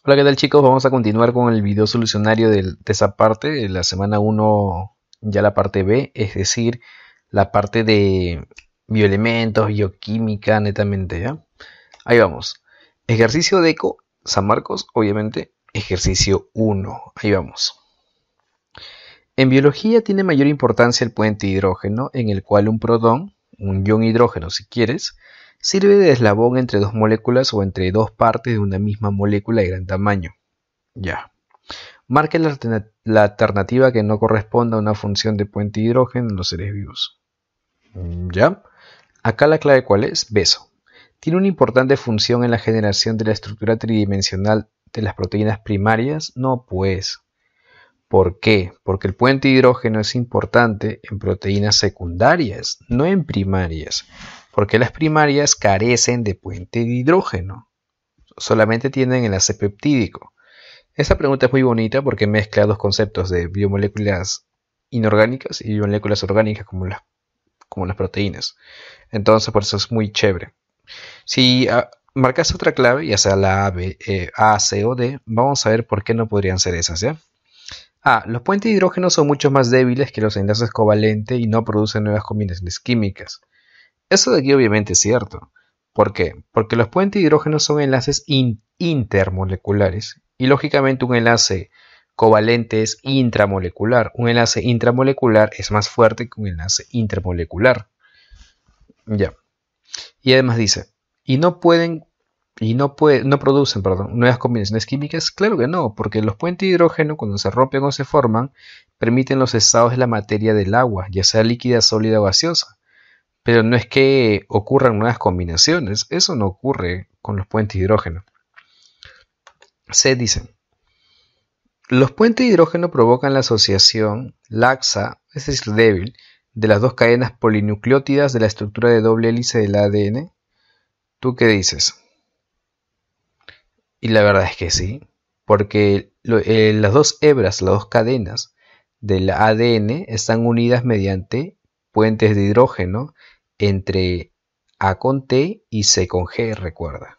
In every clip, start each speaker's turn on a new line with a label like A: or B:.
A: Hola, ¿qué tal chicos? Vamos a continuar con el video solucionario de esa parte, de la semana uno, ya la parte B, es decir, la parte de bioelementos, bioquímica, netamente, ¿ya? Ahí vamos. Ejercicio de ECO, San Marcos, obviamente, ejercicio uno. Ahí vamos. En biología tiene mayor importancia el puente hidrógeno, en el cual un protón, un ion hidrógeno si quieres, sirve de eslabón entre dos moléculas o entre dos partes de una misma molécula de gran tamaño. Ya. Marque la alternativa que no corresponda a una función de puente de hidrógeno en los seres vivos. ¿Ya? Acá la clave ¿cuál es? Beso. Tiene una importante función en la generación de la estructura tridimensional de las proteínas primarias. No, pues. ¿Por qué? Porque el puente de hidrógeno es importante en proteínas secundarias, no en primarias. Porque las primarias carecen de puente de hidrógeno. Solamente tienen enlace peptídico. Esta pregunta es muy bonita porque mezcla dos conceptos de biomoléculas inorgánicas y biomoléculas orgánicas como las proteínas. Entonces, por eso es muy chévere. Si marcas otra clave, ya sea la A, B, A, C o D, vamos a ver por qué no podrían ser esas, ¿ya? A. Los puentes de hidrógeno son mucho más débiles que los enlaces covalentes y no producen nuevas combinaciones químicas. Eso de aquí obviamente es cierto. ¿Por qué? Porque los puentes de hidrógeno son enlaces intermoleculares y lógicamente un enlace covalente es intramolecular. Un enlace intramolecular es más fuerte que un enlace intermolecular. Ya. Y además dice, y no pueden no producen, nuevas combinaciones químicas. Claro que no, porque los puentes de hidrógeno cuando se rompen o se forman permiten los estados de la materia del agua, ya sea líquida, sólida o gaseosa. Pero no es que ocurran nuevas combinaciones, eso no ocurre con los puentes de hidrógeno. Se dice, los puentes de hidrógeno provocan la asociación laxa, es decir, débil, de las dos cadenas polinucleótidas de la estructura de doble hélice del ADN. ¿Tú qué dices? Y la verdad es que sí, porque las dos hebras, las dos cadenas del ADN están unidas mediante puentes de hidrógeno entre A con T y C con G, recuerda.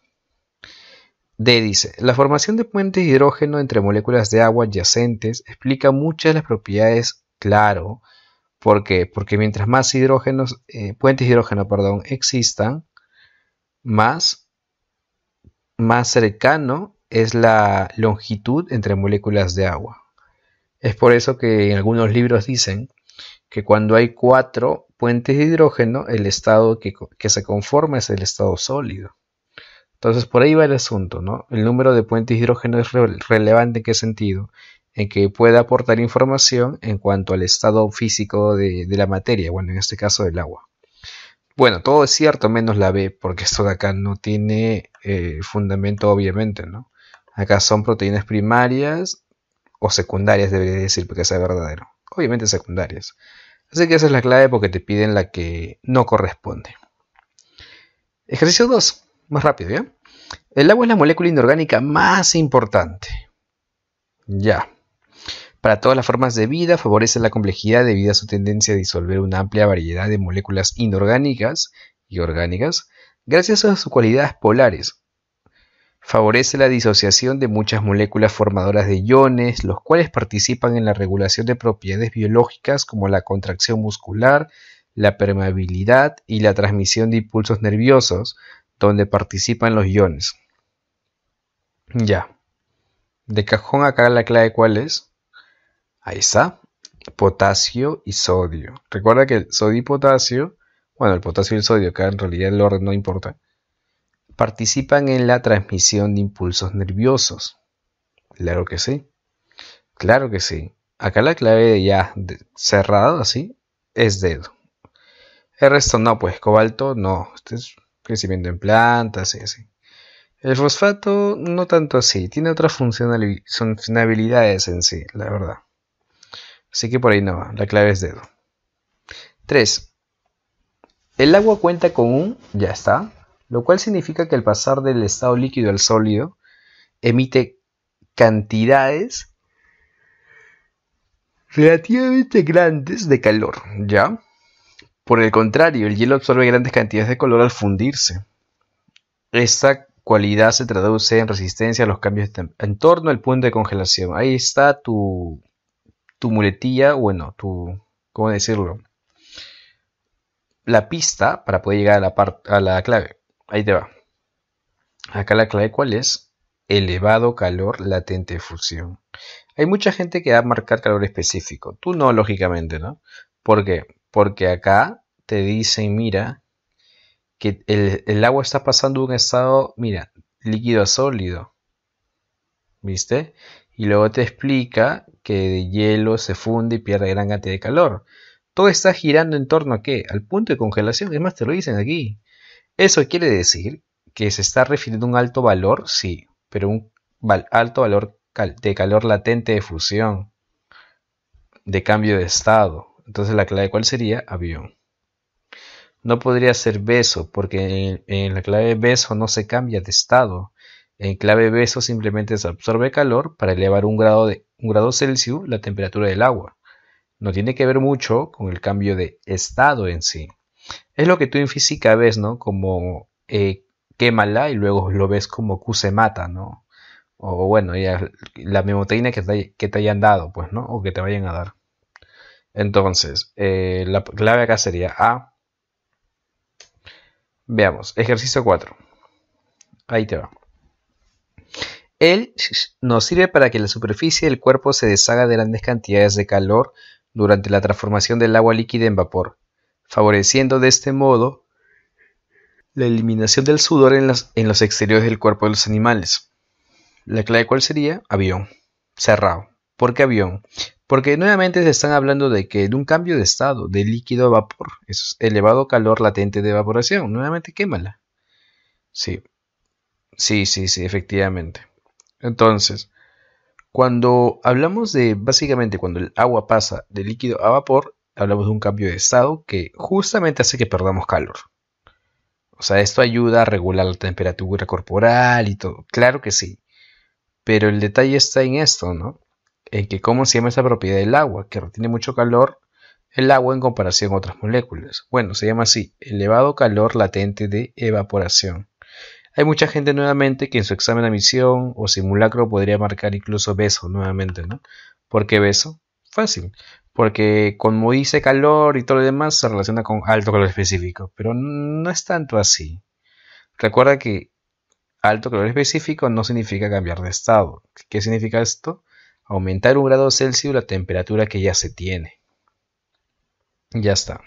A: D dice, la formación de puentes de hidrógeno entre moléculas de agua adyacentes explica muchas de las propiedades, claro. ¿Por qué? Porque mientras más puentes de hidrógeno, existan, más cercano es la longitud entre moléculas de agua. Es por eso que en algunos libros dicen que cuando hay 4 puentes de hidrógeno, el estado que se conforma es el estado sólido. Entonces por ahí va el asunto, ¿no? El número de puentes de hidrógeno es relevante en qué sentido, en que puede aportar información en cuanto al estado físico de la materia, bueno, en este caso del agua. Bueno, todo es cierto menos la B, porque esto de acá no tiene fundamento obviamente, ¿no? Acá son proteínas primarias o secundarias, debería decir, porque sea verdadero. Obviamente secundarias. Así que esa es la clave porque te piden la que no corresponde. Ejercicio 2, más rápido, ¿ya? El agua es la molécula inorgánica más importante. Ya. Para todas las formas de vida, favorece la complejidad debido a su tendencia a disolver una amplia variedad de moléculas inorgánicas y orgánicas, gracias a sus cualidades polares. Favorece la disociación de muchas moléculas formadoras de iones, los cuales participan en la regulación de propiedades biológicas como la contracción muscular, la permeabilidad y la transmisión de impulsos nerviosos, donde participan los iones. Ya. De cajón acá la clave ¿cuál es? Ahí está. Potasio y sodio. Recuerda que el sodio y potasio, bueno, el potasio y el sodio, acá en realidad el orden no importa, participan en la transmisión de impulsos nerviosos. Claro que sí. Claro que sí. Acá la clave ya cerrado así es dedo. El resto no, pues cobalto no. Este es crecimiento en plantas y así. El fosfato no tanto así. Tiene otras funcionalidades en sí, la verdad. Así que por ahí no va. La clave es dedo. 3. El agua cuenta con un, ya está, lo cual significa que al pasar del estado líquido al sólido, emite cantidades relativamente grandes de calor, ¿ya? Por el contrario, el hielo absorbe grandes cantidades de calor al fundirse. Esta cualidad se traduce en resistencia a los cambios en torno al punto de congelación. Ahí está tu muletilla, bueno, ¿cómo decirlo? La pista para poder llegar a la clave. Ahí te va. Acá la clave, ¿cuál es? Elevado calor latente de fusión. Hay mucha gente que va a marcar calor específico. Tú no, lógicamente, ¿no? ¿Por qué? Porque acá te dicen, mira, que el agua está pasando de un estado, mira, líquido a sólido. ¿Viste? Y luego te explica que de hielo se funde y pierde gran cantidad de calor. Todo está girando en torno a ¿qué? Al punto de congelación. Es más, te lo dicen aquí. Eso quiere decir que se está refiriendo a un alto valor, sí, pero un alto valor de calor latente de fusión, de cambio de estado. Entonces la clave, ¿cuál sería? Avión. No podría ser beso, porque en la clave beso no se cambia de estado. En clave beso simplemente se absorbe calor para elevar un grado Celsius la temperatura del agua. No tiene que ver mucho con el cambio de estado en sí. Es lo que tú en física ves, ¿no? Como quémala y luego lo ves como Q se mata, ¿no? O bueno, ya la memoteína que te hayan dado, pues, ¿no? O que te vayan a dar. Entonces, la clave acá sería A. Veamos, ejercicio 4. Ahí te va. Él nos sirve para que la superficie del cuerpo se deshaga de grandes cantidades de calor durante la transformación del agua líquida en vapor, favoreciendo de este modo la eliminación del sudor en los exteriores del cuerpo de los animales. La clave, ¿cuál sería? Avión. Cerrado. ¿Por qué avión? Porque nuevamente se están hablando de un cambio de estado, de líquido a vapor. Es elevado calor latente de evaporación. Nuevamente quémala. Sí. Sí, efectivamente. Entonces, cuando hablamos básicamente, cuando el agua pasa de líquido a vapor, hablamos de un cambio de estado que justamente hace que perdamos calor. O sea, esto ayuda a regular la temperatura corporal y todo. Claro que sí. Pero el detalle está en esto, ¿no? En que cómo se llama esta propiedad del agua, que retiene mucho calor el agua en comparación a otras moléculas. Bueno, se llama así, elevado calor latente de evaporación. Hay mucha gente nuevamente que en su examen de admisión o simulacro podría marcar incluso beso nuevamente, ¿no? ¿Por qué beso? Fácil. Porque como dice calor y todo lo demás se relaciona con alto calor específico. Pero no es tanto así. Recuerda que alto calor específico no significa cambiar de estado. ¿Qué significa esto? Aumentar un grado Celsius la temperatura que ya se tiene. Ya está.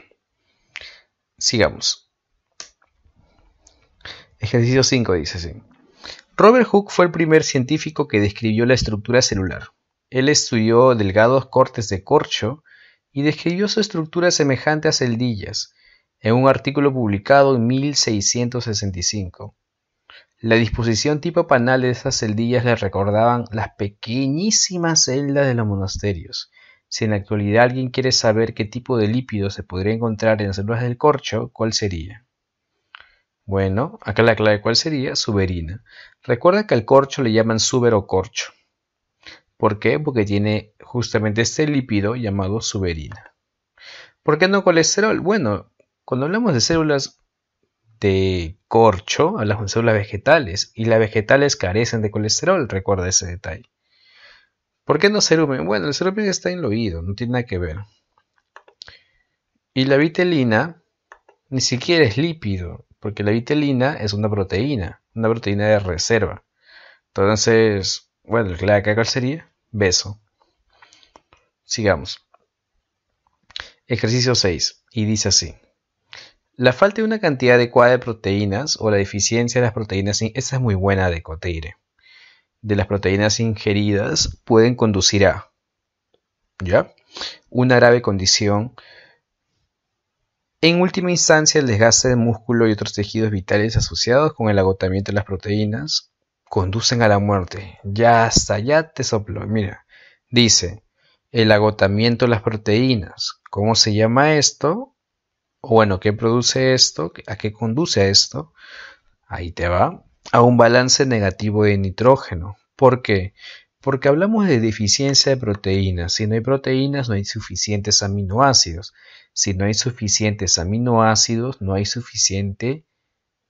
A: Sigamos. Ejercicio 5 dice así. Robert Hooke fue el primer científico que describió la estructura celular. Él estudió delgados cortes de corcho y describió su estructura semejante a celdillas en un artículo publicado en 1665. La disposición tipo panal de esas celdillas le recordaban las pequeñísimas celdas de los monasterios. Si en la actualidad alguien quiere saber qué tipo de lípido se podría encontrar en las células del corcho, ¿cuál sería? Bueno, acá la clave ¿cuál sería? Suberina. Recuerda que al corcho le llaman suber o corcho. ¿Por qué? Porque tiene justamente este lípido llamado suberina. ¿Por qué no colesterol? Bueno, cuando hablamos de células de corcho, hablamos de células vegetales, y las vegetales carecen de colesterol, recuerda ese detalle. ¿Por qué no cerumen? Bueno, el cerumen está en el oído, no tiene nada que ver. Y la vitelina ni siquiera es lípido, porque la vitelina es una proteína de reserva. Entonces, bueno, el clave acá ¿cuál sería? Beso. Sigamos. Ejercicio 6, y dice así. La falta de una cantidad adecuada de proteínas o la deficiencia de las proteínas, esta es muy buena de Coteire, de las proteínas ingeridas pueden conducir a, ¿ya? Una grave condición. En última instancia, el desgaste del músculo y otros tejidos vitales asociados con el agotamiento de las proteínas conducen a la muerte. Ya hasta ya te sopló. Mira, dice, el agotamiento de las proteínas. ¿Cómo se llama esto? O bueno, ¿qué produce esto? ¿A qué conduce a esto? Ahí te va. A un balance negativo de nitrógeno. ¿Por qué? Porque hablamos de deficiencia de proteínas. Si no hay proteínas, no hay suficientes aminoácidos. Si no hay suficientes aminoácidos, no hay suficiente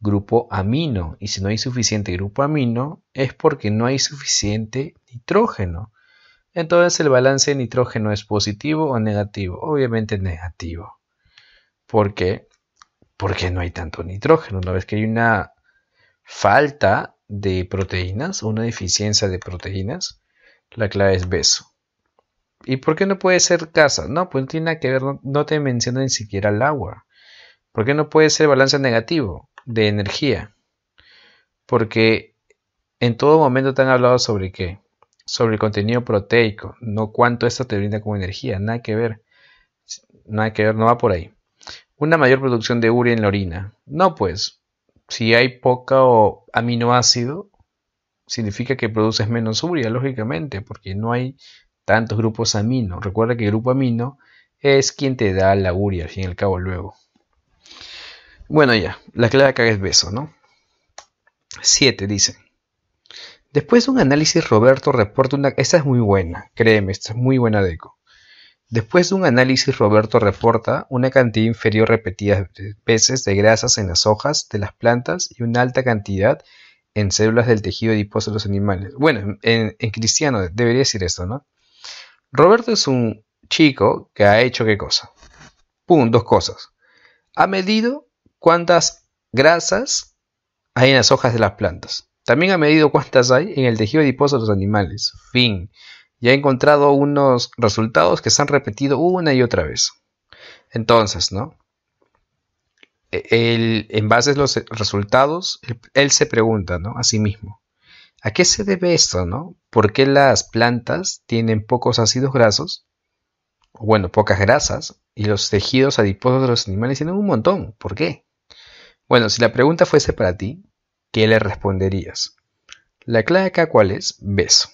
A: grupo amino. Y si no hay suficiente grupo amino, es porque no hay suficiente nitrógeno. Entonces el balance de nitrógeno es positivo o negativo. Obviamente negativo. ¿Por qué? Porque no hay tanto nitrógeno. Una vez que hay una falta de proteínas, una deficiencia de proteínas, la clave es beso. ¿Y por qué no puede ser casa? No, pues no tiene nada que ver, no te menciona ni siquiera el agua. ¿Por qué no puede ser balance negativo de energía? Porque en todo momento te han hablado sobre qué, sobre el contenido proteico, no cuánto esto te brinda como energía, nada que ver, no va por ahí. Una mayor producción de urea en la orina. No, pues, si hay poco aminoácido, significa que produces menos urea, lógicamente, porque no hay tantos grupos amino. Recuerda que el grupo amino es quien te da la urea, al fin y al cabo, luego. Bueno, ya, la clave acá es beso, ¿no? 7 dice. Después de un análisis, Roberto reporta una... Esta es muy buena, créeme, esta es muy buena deco. Después de un análisis, Roberto reporta una cantidad inferior repetidas veces de grasas en las hojas de las plantas y una alta cantidad en células del tejido adiposo de los animales. Bueno, en cristiano debería decir esto, ¿no? Roberto es un chico que ha hecho ¿qué cosa? ¡Pum! Dos cosas. Ha medido cuántas grasas hay en las hojas de las plantas. También ha medido cuántas hay en el tejido adiposo de los animales. Fin. Y ha encontrado unos resultados que se han repetido una y otra vez. Entonces, ¿no? En base a los resultados, él se pregunta, ¿no? A sí mismo. ¿A qué se debe esto, no? ¿Por qué las plantas tienen pocos ácidos grasos? Bueno, pocas grasas. Y los tejidos adiposos de los animales tienen un montón. ¿Por qué? Bueno, si la pregunta fuese para ti, ¿qué le responderías? La clave acá, ¿cuál es? Beso.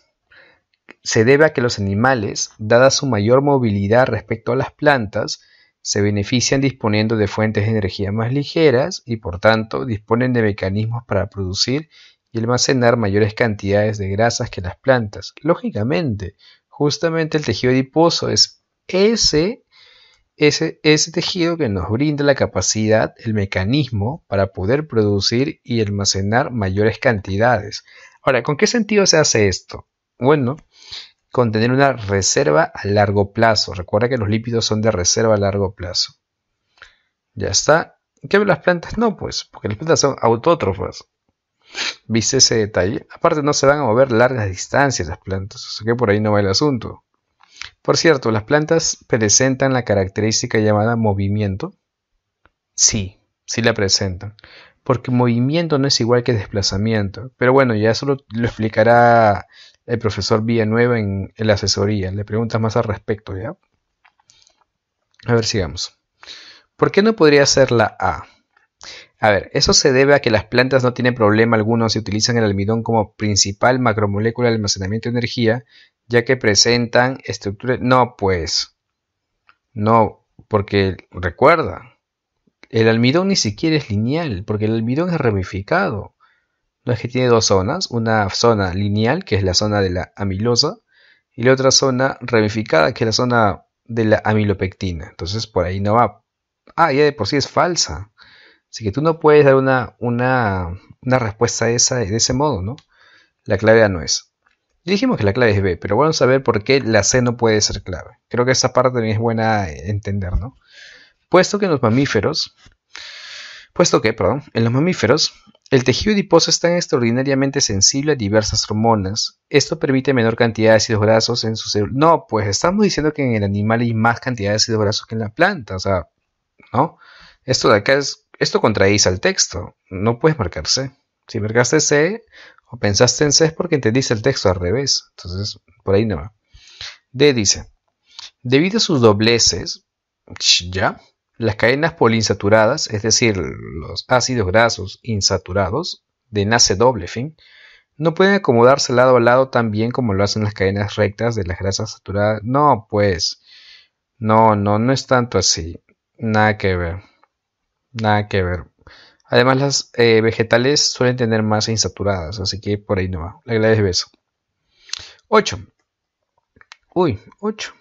A: Se debe a que los animales, dada su mayor movilidad respecto a las plantas, se benefician disponiendo de fuentes de energía más ligeras y por tanto disponen de mecanismos para producir y almacenar mayores cantidades de grasas que las plantas. Lógicamente, justamente el tejido adiposo es ese tejido que nos brinda la capacidad, el mecanismo para poder producir y almacenar mayores cantidades. Ahora, ¿con qué sentido se hace esto? Bueno, con tener una reserva a largo plazo. Recuerda que los lípidos son de reserva a largo plazo. Ya está. ¿Qué ven las plantas? No, pues, porque las plantas son autótrofas. ¿Viste ese detalle? Aparte no se van a mover largas distancias las plantas, o sea que por ahí no va el asunto. Por cierto, ¿las plantas presentan la característica llamada movimiento? Sí, sí la presentan. Porque movimiento no es igual que desplazamiento. Pero bueno, ya eso lo explicará el profesor Villanueva en la asesoría. Le preguntas más al respecto, ¿ya? A ver, sigamos. ¿Por qué no podría ser la A? A ver, eso se debe a que las plantas no tienen problema alguno si utilizan el almidón como principal macromolécula de almacenamiento de energía, ya que presentan estructuras... No, pues. No, porque recuerda, el almidón ni siquiera es lineal, porque el almidón es ramificado. No es que tiene dos zonas, una zona lineal, que es la zona de la amilosa, y la otra zona ramificada, que es la zona de la amilopectina. Entonces por ahí no va. Ah, ya de por sí es falsa. Así que tú no puedes dar una respuesta a esa de ese modo, ¿no? La clave A no es. Ya dijimos que la clave es B, pero vamos a ver por qué la C no puede ser clave. Creo que esa parte también es buena entender, ¿no? Puesto que en los mamíferos, en los mamíferos, el tejido adiposo es tan extraordinariamente sensible a diversas hormonas. Esto permite menor cantidad de ácidos grasos en su célula. No, pues estamos diciendo que en el animal hay más cantidad de ácidos grasos que en la planta, o sea, ¿no? Esto de acá esto contradice al texto. No puedes marcar C. Si marcaste C o pensaste en C es porque entendiste el texto al revés. Entonces, por ahí no va. D dice, debido a sus dobleces, ¿ya? Las cadenas poliinsaturadas, es decir, los ácidos grasos insaturados, de enlace doble, fin, no pueden acomodarse lado a lado tan bien como lo hacen las cadenas rectas de las grasas saturadas. No, pues, no es tanto así. Nada que ver. Nada que ver. Además, las vegetales suelen tener masa insaturadas, así que por ahí no va. La clave es beso. 8. Uy, 8.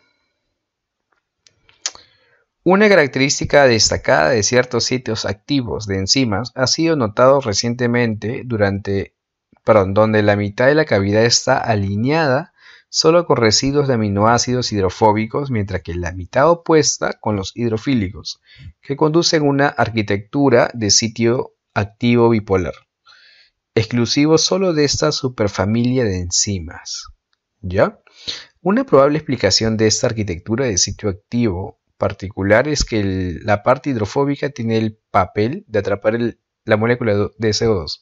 A: Una característica destacada de ciertos sitios activos de enzimas ha sido notado recientemente donde la mitad de la cavidad está alineada solo con residuos de aminoácidos hidrofóbicos, mientras que la mitad opuesta con los hidrofílicos, que conducen a una arquitectura de sitio activo bipolar, exclusivo solo de esta superfamilia de enzimas. ¿Ya? Una probable explicación de esta arquitectura de sitio activo particular es que la parte hidrofóbica tiene el papel de atrapar la molécula de CO2,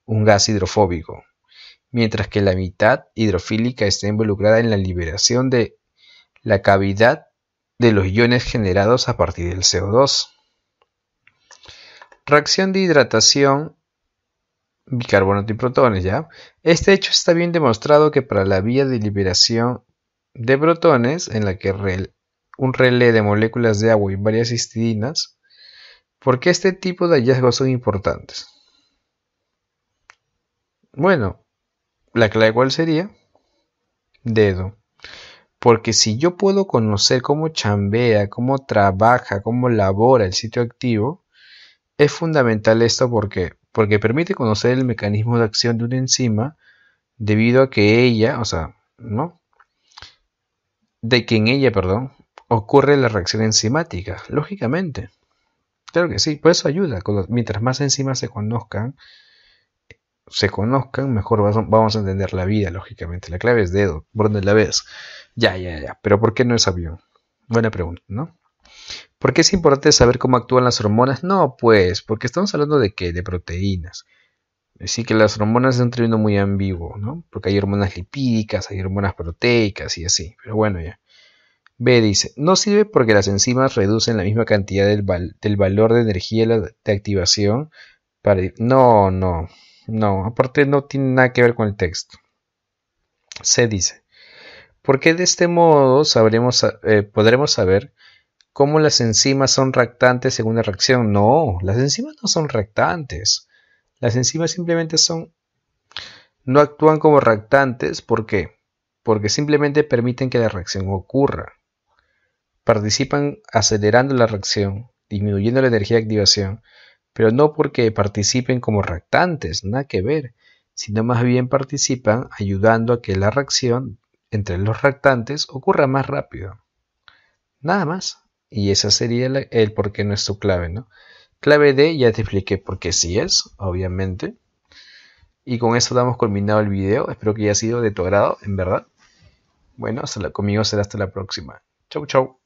A: un gas hidrofóbico, mientras que la mitad hidrofílica está involucrada en la liberación de la cavidad de los iones generados a partir del CO2. Reacción de hidratación bicarbonato y protones, ¿ya? Este hecho está bien demostrado que para la vía de liberación de protones, en la que un relé de moléculas de agua y varias histidinas, ¿por qué este tipo de hallazgos son importantes? Bueno, la clave ¿cuál sería? Dedo. Porque si yo puedo conocer cómo chambea, cómo trabaja, cómo labora el sitio activo, es fundamental esto porque permite conocer el mecanismo de acción de una enzima debido a que ella, ¿no? De que en ella, ocurre la reacción enzimática, lógicamente. Claro que sí, por eso ayuda. Mientras más enzimas se conozcan, mejor vamos a entender la vida, lógicamente. La clave es dedo, por donde la ves. Ya. Pero ¿por qué no es avión? Buena pregunta, ¿no? ¿Por qué es importante saber cómo actúan las hormonas? No, pues, porque estamos hablando de qué, de proteínas. Así que las hormonas es un término muy ambiguo, ¿no? Porque hay hormonas lipídicas, hay hormonas proteicas y así. Pero bueno, ya. B dice, no sirve porque las enzimas reducen la misma cantidad del valor de energía de activación No, aparte no tiene nada que ver con el texto. C dice, ¿por qué de este modo podremos saber cómo las enzimas son reactantes según la reacción? No, las enzimas no son reactantes. Las enzimas simplemente no actúan como reactantes. ¿Por qué? Porque simplemente permiten que la reacción ocurra. Participan acelerando la reacción, disminuyendo la energía de activación, pero no porque participen como reactantes, nada que ver, sino más bien participan ayudando a que la reacción entre los reactantes ocurra más rápido. Nada más. Y esa sería el por qué no es tu clave, ¿no? Clave D, ya te expliqué por qué sí es, obviamente. Y con eso damos culminado el video. Espero que haya sido de tu agrado, en verdad. Bueno, conmigo será hasta la próxima. Chau, chau.